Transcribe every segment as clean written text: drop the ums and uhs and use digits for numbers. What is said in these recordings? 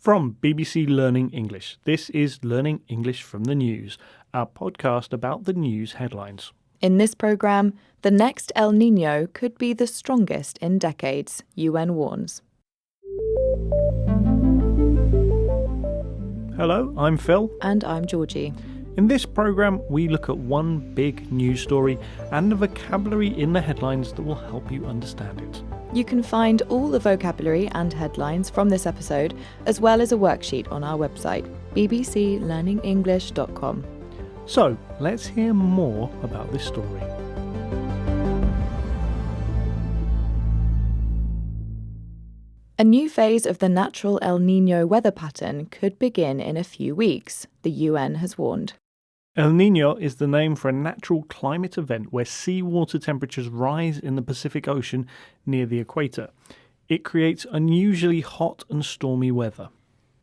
From BBC Learning English, this is Learning English from the News, our podcast about the news headlines. In this programme, the next El Niño could be the strongest in decades, UN warns. Hello, I'm Phil. And I'm Georgie. In this programme, we look at one big news story and the vocabulary in the headlines that will help you understand it. You can find all the vocabulary and headlines from this episode, as well as a worksheet on our website, bbclearningenglish.com. So, let's hear more about this story. A new phase of the natural El Niño weather pattern could begin in a few weeks, the UN has warned. El Niño is the name for a natural climate event where seawater temperatures rise in the Pacific Ocean near the equator. It creates unusually hot and stormy weather.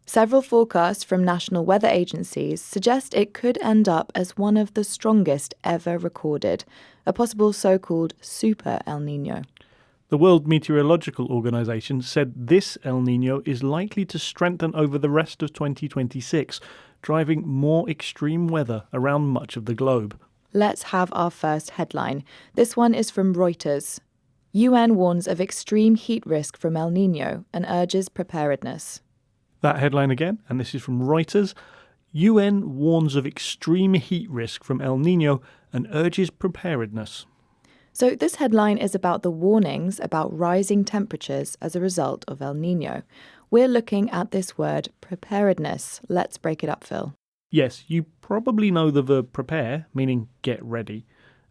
Several forecasts from national weather agencies suggest it could end up as one of the strongest ever recorded, a possible so-called super El Niño. The World Meteorological Organization said this El Niño is likely to strengthen over the rest of 2026, driving more extreme weather around much of the globe. Let's have our first headline. This one is from Reuters. UN warns of extreme heat risk from El Niño and urges preparedness. That headline again, and this is from Reuters. UN warns of extreme heat risk from El Niño and urges preparedness. So this headline is about the warnings about rising temperatures as a result of El Niño. We're looking at this word preparedness. Let's break it up, Phil. Yes, you probably know the verb prepare, meaning get ready,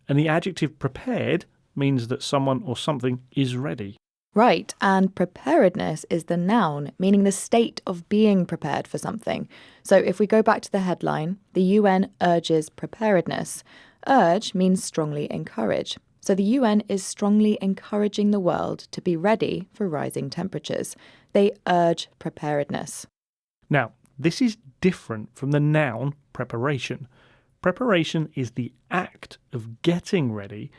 and the adjective prepared means that someone or something is ready. Right, and preparedness is the noun, meaning the state of being prepared for something. So if we go back to the headline, the UN urges preparedness. Urge means strongly encourage. So the UN is strongly encouraging the world to be ready for rising temperatures. They urge preparedness. Now, this is different from the noun preparation. Preparation is the act of getting ready,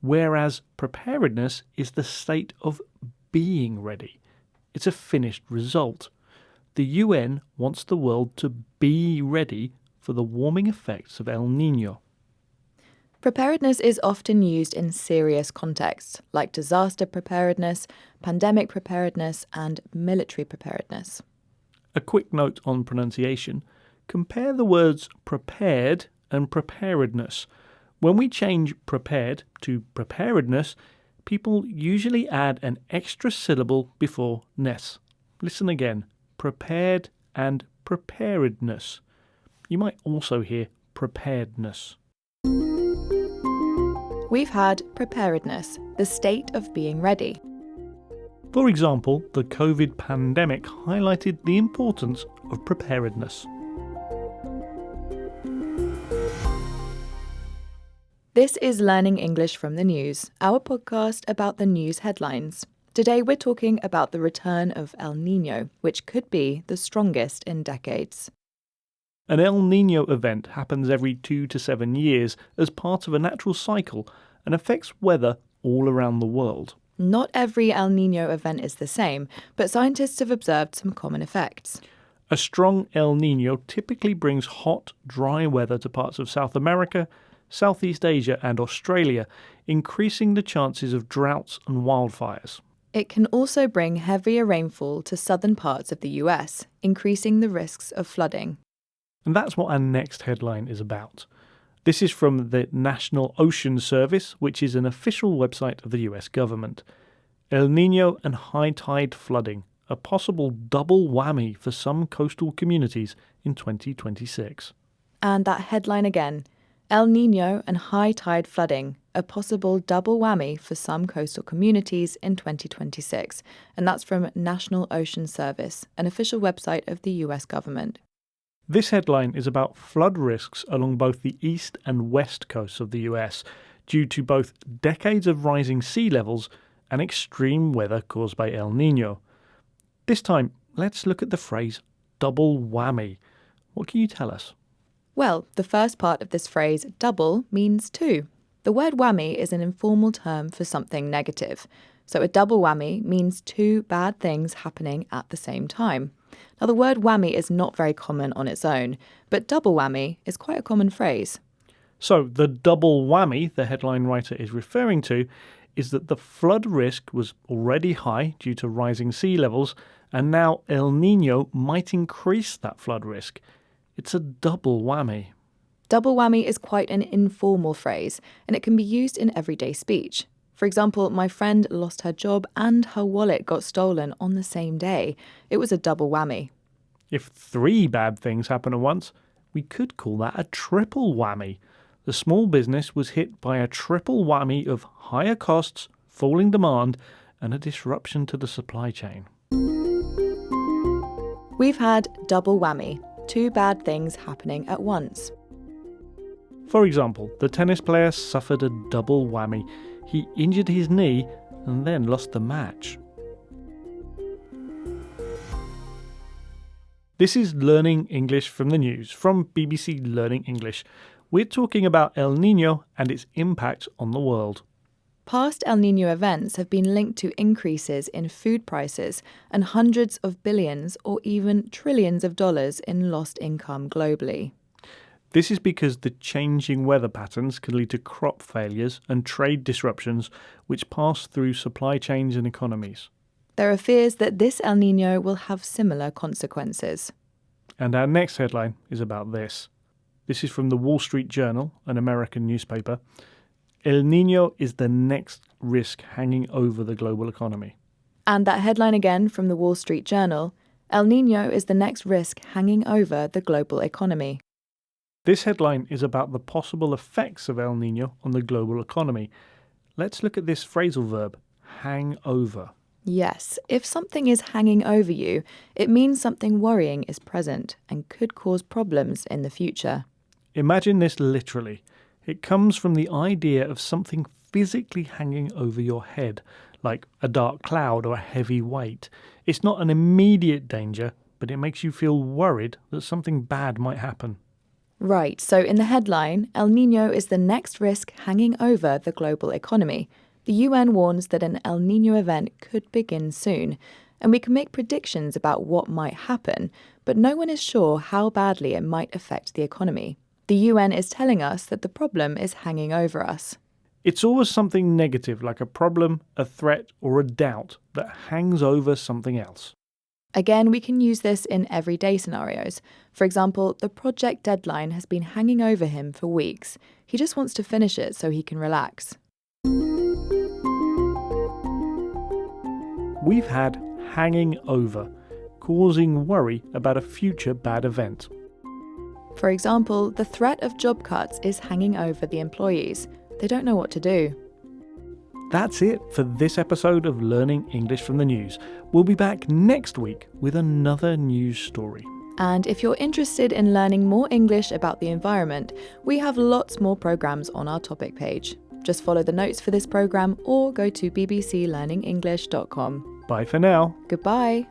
whereas preparedness is the state of being ready. It's a finished result. The UN wants the world to be ready for the warming effects of El Niño. Preparedness is often used in serious contexts, like disaster preparedness, pandemic preparedness, and military preparedness. A quick note on pronunciation. Compare the words prepared and preparedness. When we change prepared to preparedness, people usually add an extra syllable before ness. Listen again. Prepared and preparedness. You might also hear preparedness. We've had preparedness, the state of being ready. For example, the COVID pandemic highlighted the importance of preparedness. This is Learning English from the News, our podcast about the news headlines. Today we're talking about the return of El Niño, which could be the strongest in decades. An El Niño event happens every 2 to 7 years as part of a natural cycle and affects weather all around the world. Not every El Niño event is the same, but scientists have observed some common effects. A strong El Niño typically brings hot, dry weather to parts of South America, Southeast Asia and Australia, increasing the chances of droughts and wildfires. It can also bring heavier rainfall to southern parts of the US, increasing the risks of flooding. And that's what our next headline is about. This is from the National Ocean Service, which is an official website of the US government. El Niño and high tide flooding, a possible double whammy for some coastal communities in 2026. And that headline again, El Niño and high tide flooding, a possible double whammy for some coastal communities in 2026. And that's from National Ocean Service, an official website of the US government. This headline is about flood risks along both the east and west coasts of the US due to both decades of rising sea levels and extreme weather caused by El Niño. This time, let's look at the phrase double whammy. What can you tell us? Well, the first part of this phrase, double, means two. The word whammy is an informal term for something negative. So a double whammy means two bad things happening at the same time. Now, the word whammy is not very common on its own, but double whammy is quite a common phrase. So, the double whammy the headline writer is referring to is that the flood risk was already high due to rising sea levels, and now El Niño might increase that flood risk. It's a double whammy. Double whammy is quite an informal phrase, and it can be used in everyday speech. For example, my friend lost her job and her wallet got stolen on the same day. It was a double whammy. If 3 bad things happen at once, we could call that a triple whammy. The small business was hit by a triple whammy of higher costs, falling demand, and a disruption to the supply chain. We've had double whammy, 2 bad things happening at once. For example, the tennis player suffered a double whammy. He injured his knee and then lost the match. This is Learning English from the News from BBC Learning English. We're talking about El Niño and its impact on the world. Past El Niño events have been linked to increases in food prices and hundreds of billions or even trillions of dollars in lost income globally. This is because the changing weather patterns can lead to crop failures and trade disruptions which pass through supply chains and economies. There are fears that this El Niño will have similar consequences. And our next headline is about this. This is from the Wall Street Journal, an American newspaper. El Niño is the next risk hanging over the global economy. And that headline again from the Wall Street Journal, El Niño is the next risk hanging over the global economy. This headline is about the possible effects of El Niño on the global economy. Let's look at this phrasal verb, hang over. Yes, if something is hanging over you, it means something worrying is present and could cause problems in the future. Imagine this literally. It comes from the idea of something physically hanging over your head, like a dark cloud or a heavy weight. It's not an immediate danger, but it makes you feel worried that something bad might happen. Right, so in the headline, El Niño is the next risk hanging over the global economy. The UN warns that an El Niño event could begin soon, and we can make predictions about what might happen, but no one is sure how badly it might affect the economy. The UN is telling us that the problem is hanging over us. It's always something negative, like a problem, a threat, or a doubt that hangs over something else. Again, we can use this in everyday scenarios. For example, the project deadline has been hanging over him for weeks. He just wants to finish it so he can relax. We've had hanging over, causing worry about a future bad event. For example, the threat of job cuts is hanging over the employees. They don't know what to do. That's it for this episode of Learning English from the News. We'll be back next week with another news story. And if you're interested in learning more English about the environment, we have lots more programmes on our topic page. Just follow the notes for this programme or go to bbclearningenglish.com. Bye for now. Goodbye.